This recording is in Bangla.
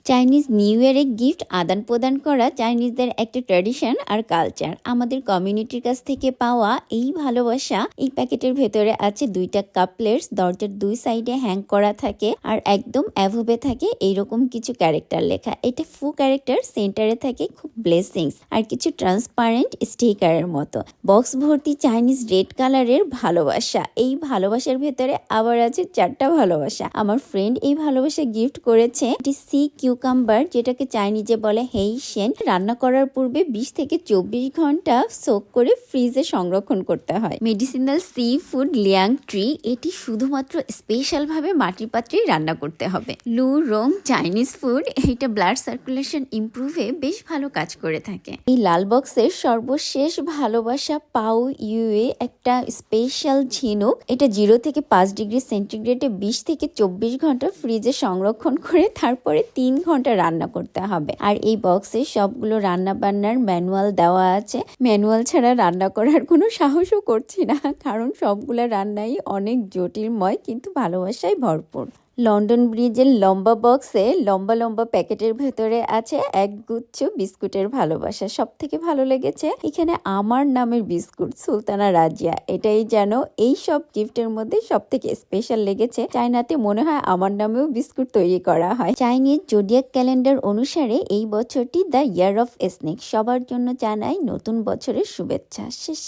চাইনিজ নিউ ইয়ারে গিফট আদান প্রদান করা চাইনিজদের একটা ট্র্যাডিশন আর কালচার। আমাদের কমিউনিটির কাছ থেকে পাওয়া এই ভালোবাসা। এই প্যাকেটের ভেতরে আছে 2টা কাপলেটস, দরজার 2 সাইডে হ্যাং করা থাকে আর একদম অ্যাভোবে থাকে এইরকম কিছু ক্যারেক্টার লেখা। এটা ফু ক্যারেক্টার, সেন্টারে থাকে খুব ব্লেসিংস আর কিছু ট্রান্সপারেন্ট স্টিকারের মতো। বক্স ভর্তি চাইনিজ রেড কালারের ভালোবাসা। এই ভালোবাসার ভেতরে আবার আছে 4টা ভালোবাসা। আমার ফ্রেন্ড এই ভালোবাসা গিফট করেছে। এটি সি কিউকাম্বার, যেটাকে চাইনিজে বলে হেইশেন। রান্না করার পূর্বে 20 থেকে 24 ঘন্টা সোক করে ফ্রিজে সংরক্ষণ করতে হয়। Medicinal sea food Liang tree, এটি শুধুমাত্র স্পেশাল ভাবে মাটির পাত্রেই রান্না করতে হবে। লু রং চাইনিজ ফুড, এটা ব্লাড সার্কুলেশন ইমপ্রুভে বেশ ভালো কাজ করে থাকে। এই লাল বক্সের সর্বশেষ ভালোবাসা পাউ ইউএ, একটা স্পেশাল ঝিনুক। এটা 0 থেকে 5 ডিগ্রি সেন্টিগ্রেডে 20 থেকে 24 ঘন্টা ফ্রিজে সংরক্ষণ করে তারপরে 3 ঘন্টা রান্না করতে হবে। আর এই বক্সে সবগুলো রান্না বান্নার ম্যানুয়াল দেওয়া আছে। ম্যানুয়াল ছাড়া রান্না করার কোনো সাহসও করছি না, কারণ সবগুলো রান্নাই অনেক জটিলময় কিন্তু ভালোবাসায় ভরপুর। লন্ডন ব্রিজের লম্বা বক্সে লম্বা লম্বা প্যাকেটের ভেতরে আছে এক গুচ্ছ বিস্কুটের ভালোবাসা। সব থেকে ভালো লেগেছে এখানে আমার নামের বিস্কুট সুলতানা রাজিয়া। এটাই যেন এই সব গিফটের মধ্যে সব থেকে স্পেশাল লেগেছে। চায়নাতে মনে হয় আমার নামেও বিস্কুট তৈরি করা হয়। চাইনিজ জোডিয়াক ক্যালেন্ডার অনুসারে এই বছরটি দ্য ইয়ার অফ স্নেক। সবার জন্য জানাই নতুন বছরের শুভেচ্ছা। শেষ।